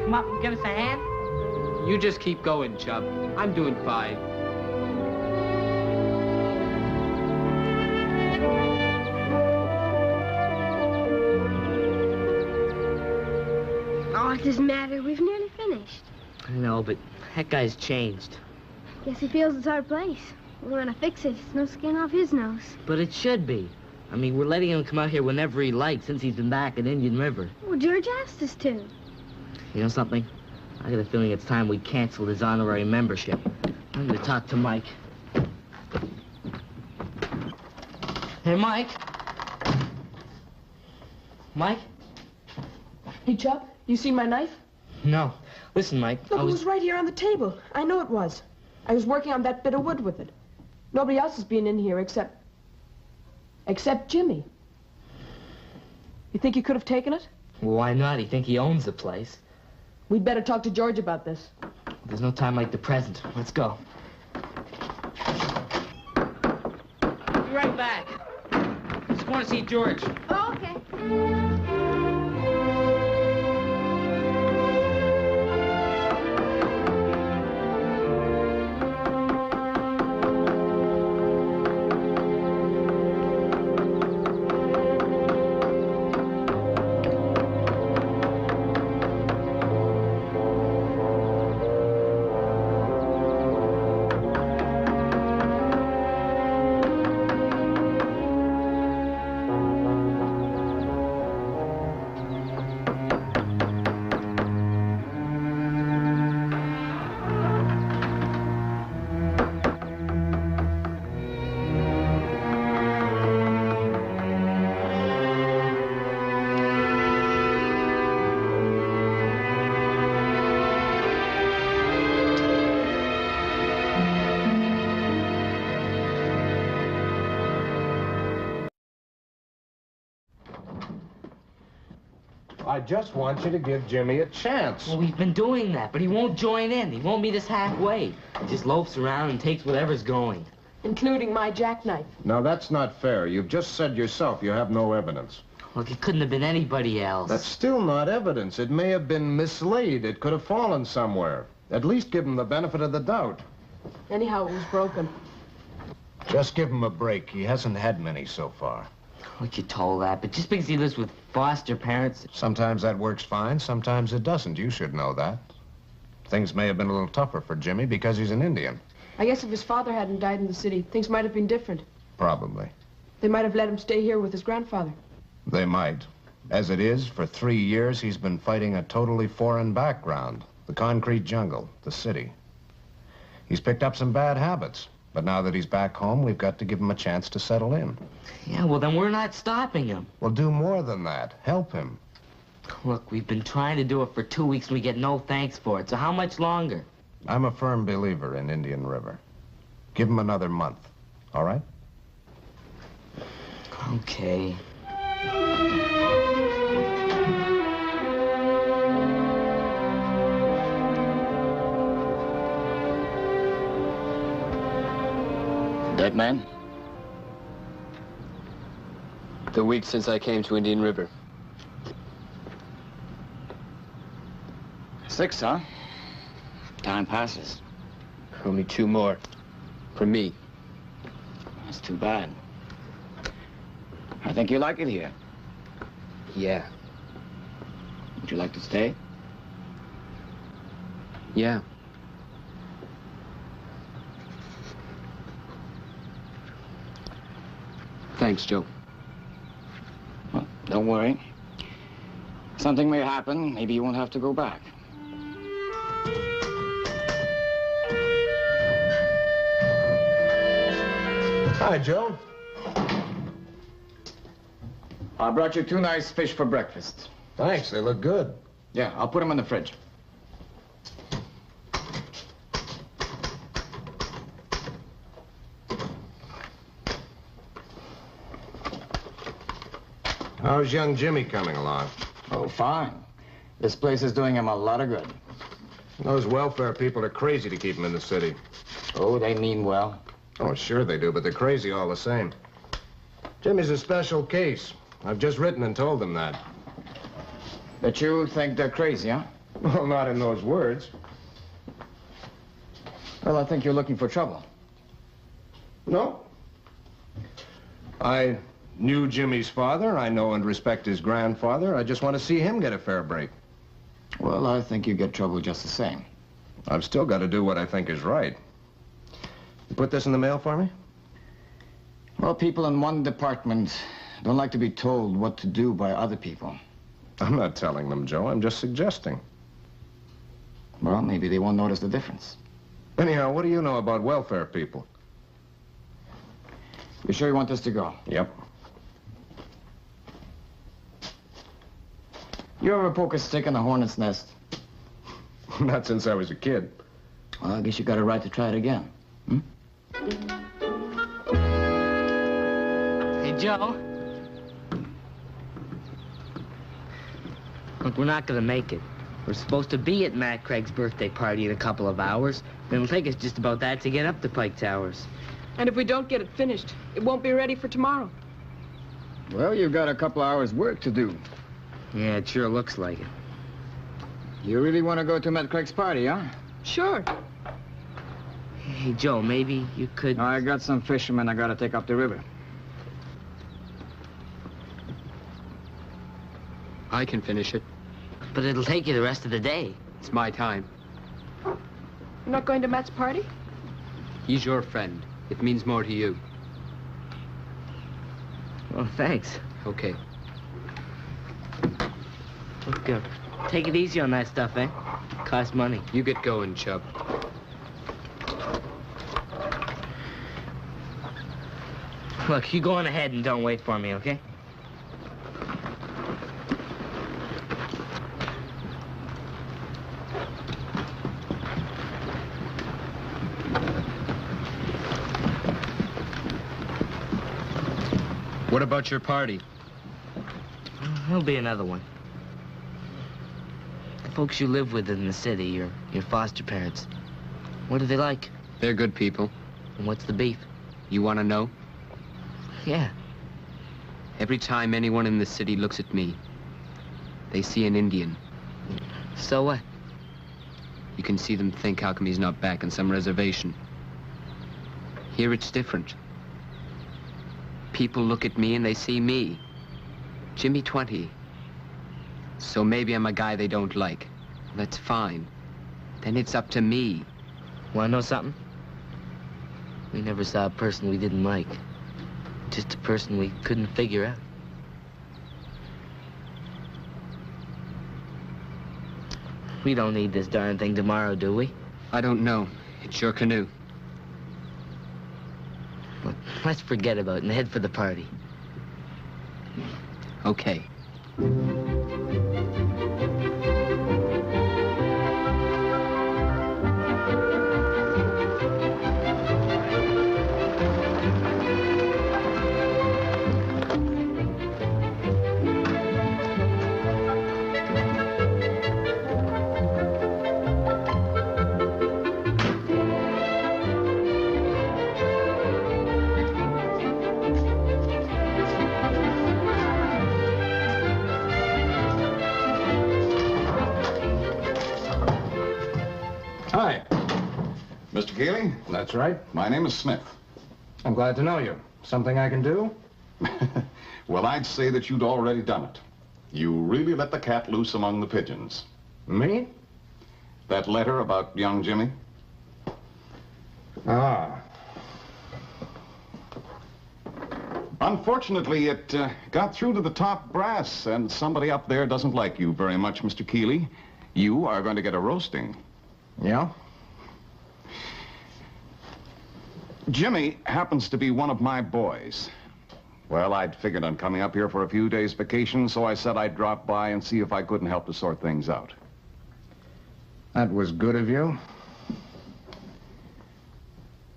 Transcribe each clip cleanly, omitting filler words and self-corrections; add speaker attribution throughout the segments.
Speaker 1: Come up and give us a hand?
Speaker 2: You just keep going, Chub. I'm doing fine.
Speaker 3: Oh, it doesn't matter. We've nearly finished.
Speaker 1: I know, but that guy's changed.
Speaker 3: Guess he feels it's our place. We want to fix it. It's no skin off his nose.
Speaker 1: But it should be. I mean, we're letting him come out here whenever he likes since he's been back at Indian River.
Speaker 3: Well, George asked us to.
Speaker 1: You know something? I got a feeling it's time we canceled his honorary membership. I'm going to talk to Mike. Hey, Mike. Mike?
Speaker 4: Hey, Chub, you see my knife?
Speaker 1: No. Listen, Mike,
Speaker 4: Look, it was right here on the table. I know it was. I was working on that bit of wood with it. Nobody else has been in here except Jimmy. You think you could have taken it?
Speaker 1: Well, why not? You think he owns the place?
Speaker 4: We'd better talk to George about this.
Speaker 1: There's no time like the present. Let's go. Be right back. Just want to see George.
Speaker 3: Oh, okay.
Speaker 5: I just want you to give Jimmy a chance.
Speaker 1: Well, we've been doing that, but he won't join in. He won't meet us halfway. He just loafs around and takes whatever's going.
Speaker 4: Including my jackknife.
Speaker 5: Now, that's not fair. You've just said yourself you have no evidence.
Speaker 1: Look, it couldn't have been anybody else.
Speaker 5: That's still not evidence. It may have been mislaid. It could have fallen somewhere. At least give him the benefit of the doubt.
Speaker 4: Anyhow, it was broken.
Speaker 5: Just give him a break. He hasn't had many so far.
Speaker 1: Look, you told that, but just because he lives with foster parents...
Speaker 5: Sometimes that works fine, sometimes it doesn't. You should know that. Things may have been a little tougher for Jimmy because he's an Indian.
Speaker 4: I guess if his father hadn't died in the city, things might have been different.
Speaker 5: Probably.
Speaker 4: They might have let him stay here with his grandfather.
Speaker 5: They might. As it is, for 3 years, he's been fighting a totally foreign background. The concrete jungle, the city. He's picked up some bad habits. But now that he's back home, we've got to give him a chance to settle in.
Speaker 1: Yeah, well, then we're not stopping him.
Speaker 5: Well, do more than that. Help him.
Speaker 1: Look, we've been trying to do it for 2 weeks and we get no thanks for it. So how much longer?
Speaker 5: I'm a firm believer in Indian River. Give him another month, all right?
Speaker 1: Okay.
Speaker 2: Dead man? The week since I came to Indian River.
Speaker 6: 6, huh? Time passes.
Speaker 2: Only 2 more. For me.
Speaker 6: That's too bad. I think you like it here.
Speaker 2: Yeah.
Speaker 6: Would you like to stay?
Speaker 2: Yeah. Thanks, Joe.
Speaker 6: Well, don't worry. Something may happen. Maybe you won't have to go back.
Speaker 5: Hi, Joe.
Speaker 6: I brought you 2 nice fish for breakfast.
Speaker 5: Thanks, they look good.
Speaker 6: Yeah, I'll put them in the fridge.
Speaker 5: How's young Jimmy coming along?
Speaker 6: Oh, fine. This place is doing him a lot of good.
Speaker 5: Those welfare people are crazy to keep him in the city.
Speaker 6: Oh, they mean well.
Speaker 5: Oh, sure they do, but they're crazy all the same. Jimmy's a special case. I've just written and told them that.
Speaker 6: But you think they're crazy, huh?
Speaker 5: Well, not in those words.
Speaker 6: Well, I think you're looking for trouble.
Speaker 5: No. I knew Jimmy's father. I know and respect his grandfather. I just want to see him get a fair break.
Speaker 6: Well, I think you get trouble just the same.
Speaker 5: I've still got to do what I think is right. You put this in the mail for me?
Speaker 6: Well, people in one department don't like to be told what to do by other people.
Speaker 5: I'm not telling them, Joe. I'm just suggesting.
Speaker 6: Well, maybe they won't notice the difference.
Speaker 5: Anyhow, what do you know about welfare people?
Speaker 6: You sure you want this to go?
Speaker 5: Yep.
Speaker 6: You ever poke a stick in a hornet's nest?
Speaker 5: Not since I was a kid.
Speaker 6: Well, I guess you got a right to try it again. Hmm?
Speaker 1: Hey, Joe. Look, we're not gonna make it. We're supposed to be at Matt Craig's birthday party in a couple of hours. It'll take us just about that to get up to Pike Towers.
Speaker 4: And if we don't get it finished, it won't be ready for tomorrow.
Speaker 6: Well, you've got a couple hours work to do.
Speaker 1: Yeah, it sure looks like it.
Speaker 6: You really want to go to Matt Craig's party, huh?
Speaker 4: Sure.
Speaker 1: Hey, Joe, maybe you could...
Speaker 6: I got some fishermen I gotta take up the river.
Speaker 2: I can finish it.
Speaker 1: But it'll take you the rest of the day.
Speaker 2: It's my time.
Speaker 4: You're not going to Matt's party?
Speaker 2: He's your friend. It means more to you.
Speaker 1: Well, thanks.
Speaker 2: Okay.
Speaker 1: Look, take it easy on that stuff, eh? Costs money.
Speaker 2: You get going, Chub.
Speaker 1: Look, you go on ahead and don't wait for me, okay?
Speaker 2: What about your party?
Speaker 1: There'll be another one. The folks you live with in the city, your foster parents, what are they like?
Speaker 2: They're good people.
Speaker 1: And what's the beef?
Speaker 2: You want to know?
Speaker 1: Yeah.
Speaker 2: Every time anyone in the city looks at me, they see an Indian.
Speaker 1: So what?
Speaker 2: You can see them think, how come he's not back on some reservation? Here it's different. People look at me and they see me. Jimmy 20. So maybe I'm a guy they don't like. That's fine. Then it's up to me.
Speaker 1: Want to know something? We never saw a person we didn't like. Just a person we couldn't figure out. We don't need this darn thing tomorrow, do we?
Speaker 2: I don't know. It's your canoe.
Speaker 1: Well, let's forget about it and head for the party.
Speaker 2: Okay.
Speaker 5: Hi.
Speaker 7: Mr. Keeley,
Speaker 5: That's right.
Speaker 7: my name is Smith.
Speaker 5: I'm glad to know you. Something I can do?
Speaker 7: Well, I'd say that you'd already done it. You really let the cat loose among the pigeons.
Speaker 5: Me?
Speaker 7: That letter about young Jimmy?
Speaker 5: Ah.
Speaker 7: Unfortunately, it got through to the top brass, and somebody up there doesn't like you very much, Mr. Keeley. You are going to get a roasting.
Speaker 5: Yeah?
Speaker 7: Jimmy happens to be one of my boys. Well, I'd figured on coming up here for a few days' vacation, so I said I'd drop by and see if I couldn't help to sort things out.
Speaker 5: That was good of you.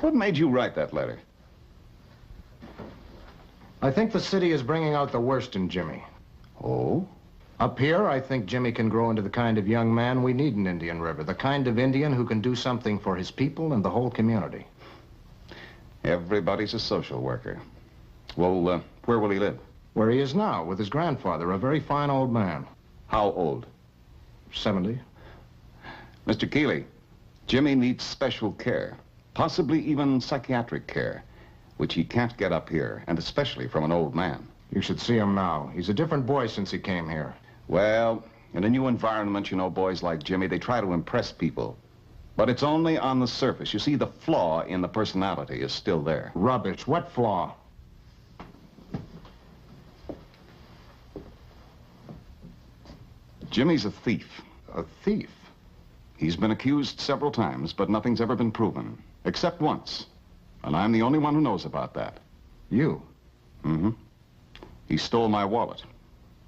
Speaker 7: What made you write that letter?
Speaker 5: I think the city is bringing out the worst in Jimmy.
Speaker 7: Oh?
Speaker 5: Up here, I think Jimmy can grow into the kind of young man we need in Indian River. The kind of Indian who can do something for his people and the whole community.
Speaker 7: Everybody's a social worker. Well, where will he live?
Speaker 5: Where he is now, with his grandfather, a very fine old man.
Speaker 7: How old?
Speaker 5: 70.
Speaker 7: Mr. Keeley, Jimmy needs special care, possibly even psychiatric care, which he can't get up here, and especially from an old man.
Speaker 5: You should see him now. He's a different boy since he came here.
Speaker 7: Well, in a new environment, you know, boys like Jimmy, they try to impress people. But it's only on the surface. You see, the flaw in the personality is still there.
Speaker 5: Rubbish. What flaw?
Speaker 7: Jimmy's a thief.
Speaker 5: A thief?
Speaker 7: He's been accused several times, but nothing's ever been proven. Except once. And I'm the only one who knows about that.
Speaker 5: You?
Speaker 7: Mm-hmm. He stole my wallet.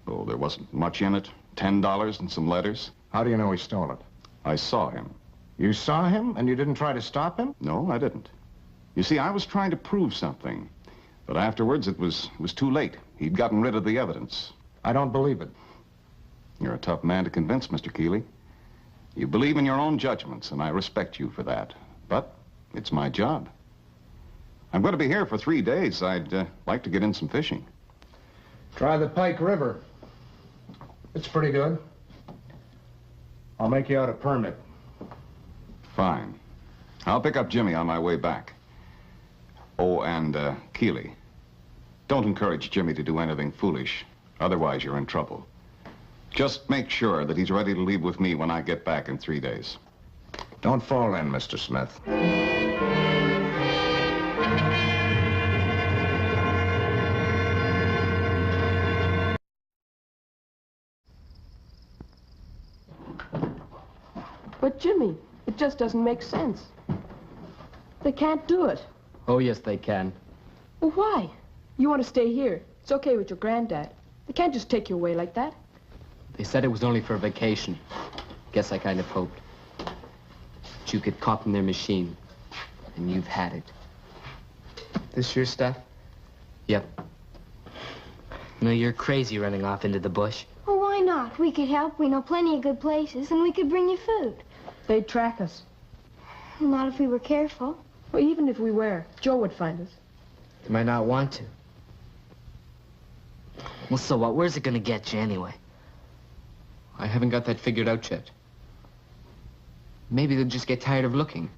Speaker 7: Oh, there wasn't much in it. $10 and some letters.
Speaker 5: How do you know he stole it?
Speaker 7: I saw him.
Speaker 5: You saw him and you didn't try to stop him?
Speaker 7: No, I didn't. You see, I was trying to prove something. But afterwards, it was too late. He'd gotten rid of the evidence.
Speaker 5: I don't believe it.
Speaker 7: You're a tough man to convince, Mr. Keeley. You believe in your own judgments, and I respect you for that. But it's my job. I'm going to be here for 3 days. I'd like to get in some fishing.
Speaker 5: Try the Pike River. It's pretty good. I'll make you out a permit.
Speaker 7: Fine. I'll pick up Jimmy on my way back. Oh, and Keeley, don't encourage Jimmy to do anything foolish. Otherwise, you're in trouble. Just make sure that he's ready to leave with me when I get back in 3 days.
Speaker 5: Don't fall in, Mr. Smith.
Speaker 4: But, Jimmy, it just doesn't make sense. They can't do it.
Speaker 2: Oh, yes, they can.
Speaker 4: Well, why? You want to stay here. It's okay with your granddad. They can't just take you away like that.
Speaker 2: They said it was only for a vacation. Guess I kind of hoped. But you get caught in their machine, and you've had it.
Speaker 1: This your stuff?
Speaker 2: Yep.
Speaker 1: No, you're crazy running off into the bush.
Speaker 3: Well, why not? We could help. We know plenty of good places, and we could bring you food.
Speaker 4: They'd track us.
Speaker 3: Well, not if we were careful.
Speaker 4: Well, even if we were, Joe would find us.
Speaker 1: They might not want to. Well, so what? Where's it gonna get you anyway?
Speaker 2: I haven't got that figured out yet. Maybe they'll just get tired of looking.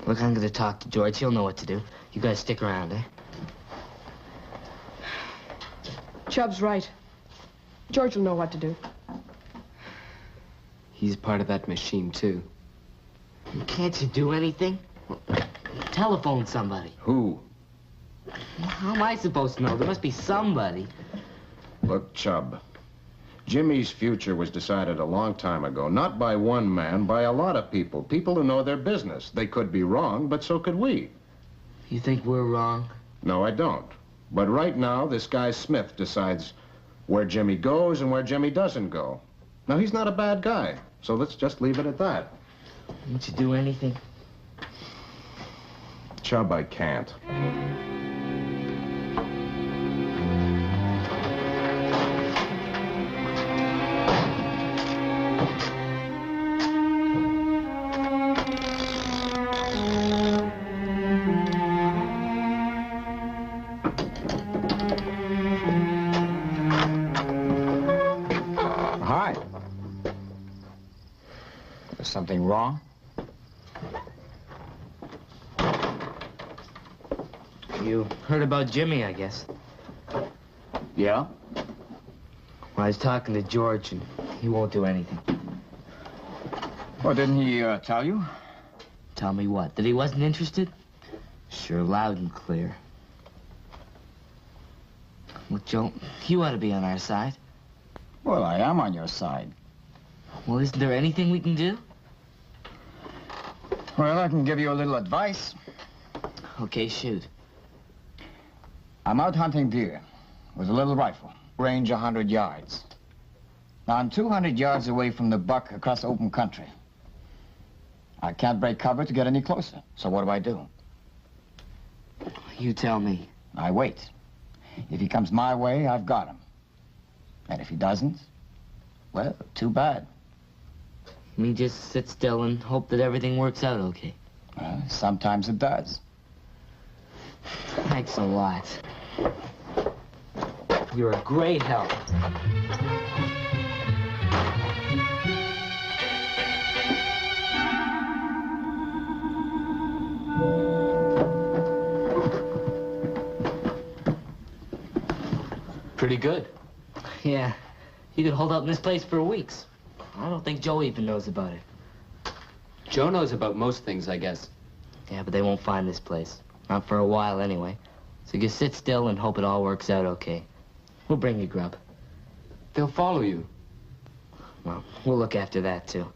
Speaker 1: Look, I'm gonna talk to George. He'll know what to do. You guys stick around, eh?
Speaker 4: Chubb's right. George will know what to do.
Speaker 2: He's part of that machine, too.
Speaker 1: Can't you do anything? Telephone somebody.
Speaker 5: Who?
Speaker 1: How am I supposed to know? There must be somebody.
Speaker 5: Look, Chubb. Jimmy's future was decided a long time ago, not by one man, by a lot of people. People who know their business. They could be wrong, but so could we.
Speaker 1: You think we're wrong?
Speaker 5: No, I don't. But right now, this guy Smith decides where Jimmy goes and where Jimmy doesn't go. Now, he's not a bad guy, so let's just leave it at that.
Speaker 1: Won't you do anything?
Speaker 5: Chubb, I can't.
Speaker 6: Hi. Is something wrong?
Speaker 1: You heard about Jimmy, I guess.
Speaker 6: Yeah?
Speaker 1: Well, I was talking to George, and he won't do anything.
Speaker 6: Well, didn't he tell you?
Speaker 1: Tell me what? That he wasn't interested? Sure, loud and clear. Well, Joe, you ought to be on our side.
Speaker 6: Well, I am on your side.
Speaker 1: Well, isn't there anything we can do?
Speaker 6: Well, I can give you a little advice.
Speaker 1: Okay, shoot.
Speaker 6: I'm out hunting deer with a little rifle, range 100 yards. Now, I'm 200 yards away from the buck across open country. I can't break cover to get any closer, so what do?
Speaker 1: You tell me.
Speaker 6: I wait. If he comes my way, I've got him. And if he doesn't, well, too bad.
Speaker 1: Me just sit still and hope that everything works out okay.
Speaker 6: Well, sometimes it does.
Speaker 1: Thanks a lot. You're a great help.
Speaker 2: Pretty good.
Speaker 1: Yeah, you could hold out in this place for weeks. I don't think Joe even knows about it.
Speaker 2: Joe knows about most things, I guess.
Speaker 1: Yeah, but they won't find this place. Not for a while, anyway. So you sit still and hope it all works out okay. We'll bring you grub.
Speaker 2: They'll follow you.
Speaker 1: Well, we'll look after that, too.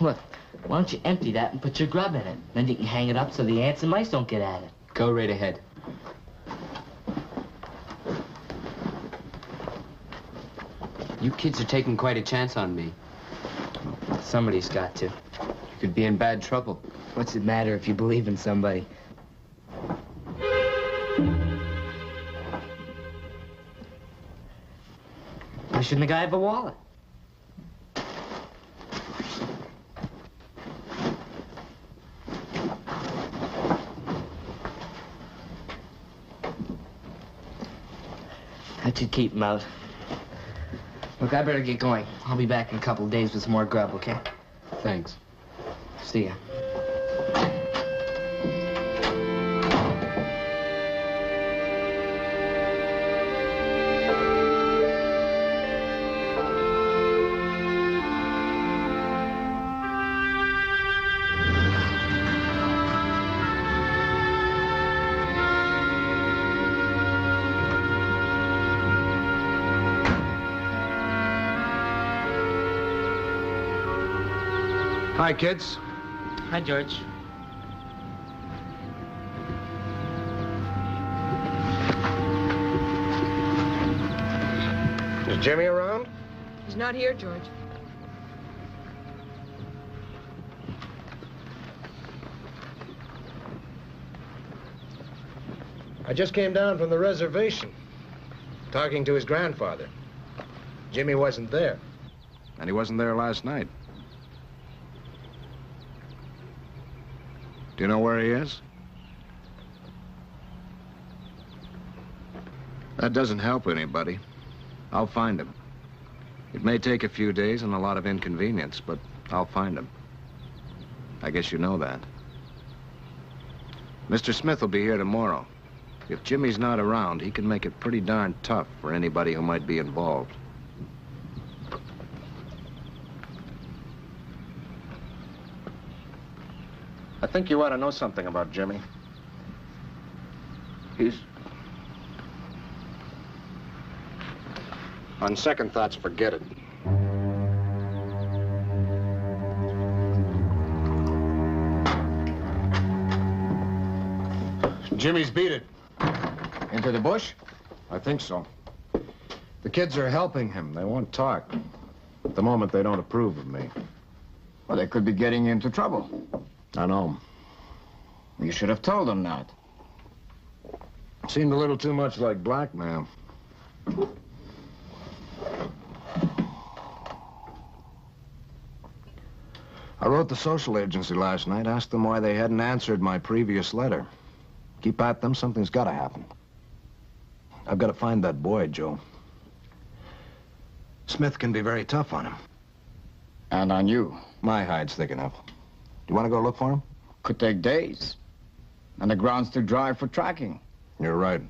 Speaker 1: Look, why don't you empty that and put your grub in it? Then you can hang it up so the ants and mice don't get at it.
Speaker 2: Go right ahead. You kids are taking quite a chance on me.
Speaker 1: Somebody's got to.
Speaker 2: You could be in bad trouble.
Speaker 1: What's it matter if you believe in somebody? Why shouldn't the guy have a wallet? That should keep him out. Look, I better get going. I'll be back in a couple of days with some more grub, okay?
Speaker 2: Thanks.
Speaker 1: See ya.
Speaker 5: Hi, kids.
Speaker 1: Hi, George.
Speaker 5: Is Jimmy around?
Speaker 4: He's not here, George.
Speaker 5: I just came down from the reservation, talking to his grandfather. Jimmy wasn't there. And he wasn't there last night. Do you know where he is? That doesn't help anybody. I'll find him. It may take a few days and a lot of inconvenience, but I'll find him. I guess you know that. Mr. Smith will be here tomorrow. If Jimmy's not around, he can make it pretty darn tough for anybody who might be involved. I think you ought to know something about Jimmy. He's... On second thoughts, forget it. Jimmy's beat it.
Speaker 6: Into the bush?
Speaker 5: I think so. The kids are helping him. They won't talk. At the moment, they don't approve of me.
Speaker 6: Well, they could be getting you into trouble.
Speaker 5: I know.
Speaker 6: You should have told them that.
Speaker 5: Seemed a little too much like blackmail. I wrote the social agency last night, asked them why they hadn't answered my previous letter. Keep at them, something's got to happen. I've got to find that boy, Joe. Smith can be very tough on him.
Speaker 6: And on you.
Speaker 5: My hide's thick enough. Do you want to go look for him?
Speaker 6: Could take days. And the ground's too dry for tracking.
Speaker 5: You're right.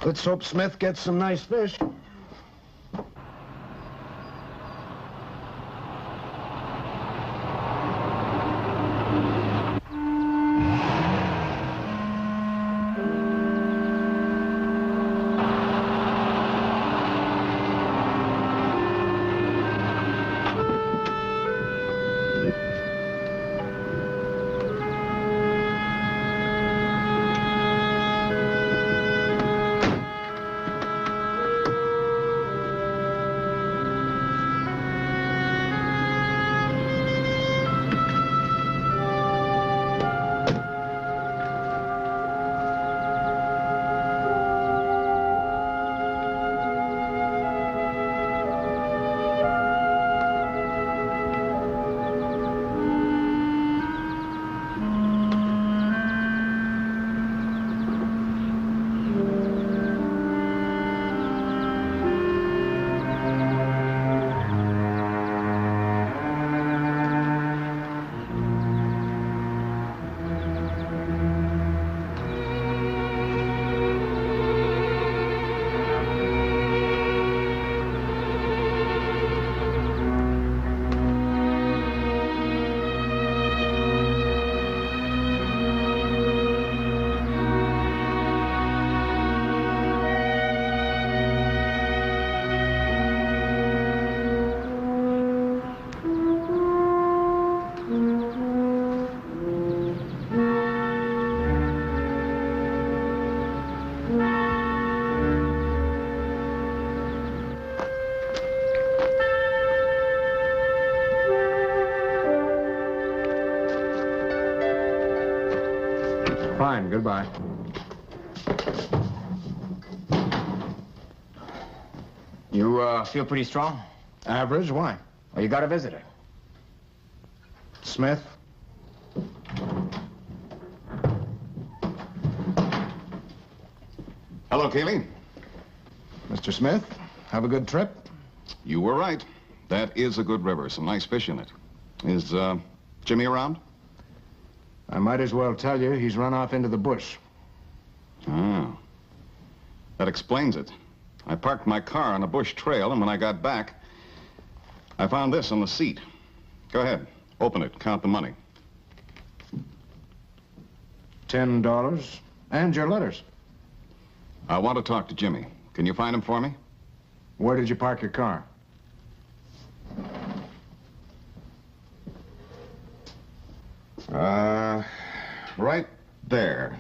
Speaker 5: Let's hope Smith gets some nice fish. Fine, goodbye.
Speaker 6: You, feel pretty strong?
Speaker 5: Average? Why?
Speaker 6: Well, you got a visitor.
Speaker 5: Smith?
Speaker 7: Hello, Keeley.
Speaker 5: Mr. Smith, have a good trip?
Speaker 7: You were right. That is a good river. Some nice fish in it. Is, Jimmy around?
Speaker 5: I might as well tell you he's run off into the bush.
Speaker 7: Oh. That explains it. I parked my car on a bush trail, and when I got back, I found this on the seat. Go ahead. Open it. Count the money.
Speaker 5: $10. And your letters.
Speaker 7: I want to talk to Jimmy. Can you find him for me?
Speaker 5: Where did you park your car?
Speaker 7: Right there.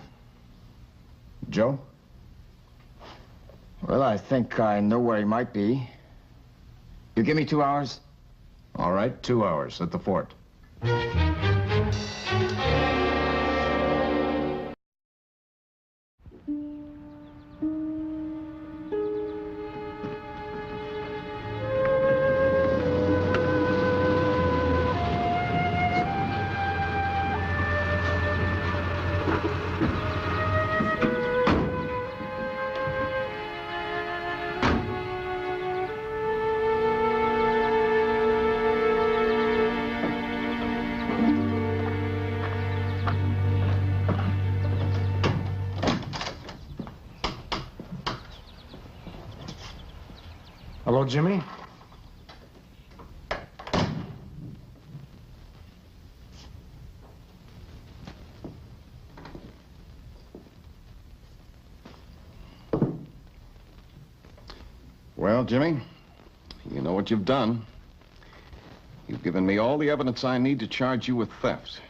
Speaker 5: Joe?
Speaker 6: Well, I think I know where he might be. You give me 2 hours?
Speaker 5: All right, 2 hours at the fort. Hello, Jimmy?
Speaker 7: Well, Jimmy, you know what you've done. You've given me all the evidence I need to charge you with theft.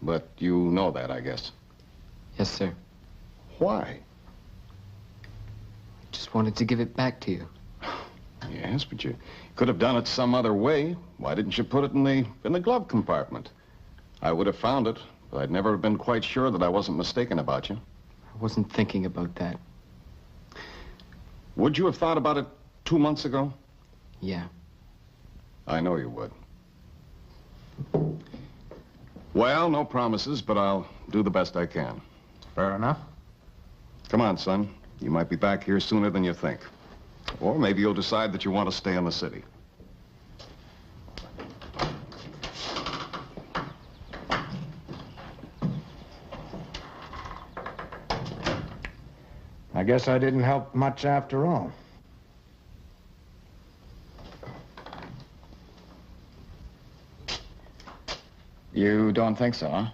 Speaker 7: But you know that, I guess.
Speaker 2: Yes, sir.
Speaker 7: Why?
Speaker 2: Just wanted to give it back to you.
Speaker 7: Yes, but you could have done it some other way. Why didn't you put it in the glove compartment? I would have found it, but I'd never have been quite sure that I wasn't mistaken about you.
Speaker 2: I wasn't thinking about that.
Speaker 7: Would you have thought about it 2 months ago?
Speaker 2: Yeah.
Speaker 7: I know you would. Well, no promises, but I'll do the best I can.
Speaker 5: Fair enough.
Speaker 7: Come on, son. You might be back here sooner than you think. Or maybe you'll decide that you want to stay in the city.
Speaker 5: I guess I didn't help much after all.
Speaker 6: You don't think so, huh?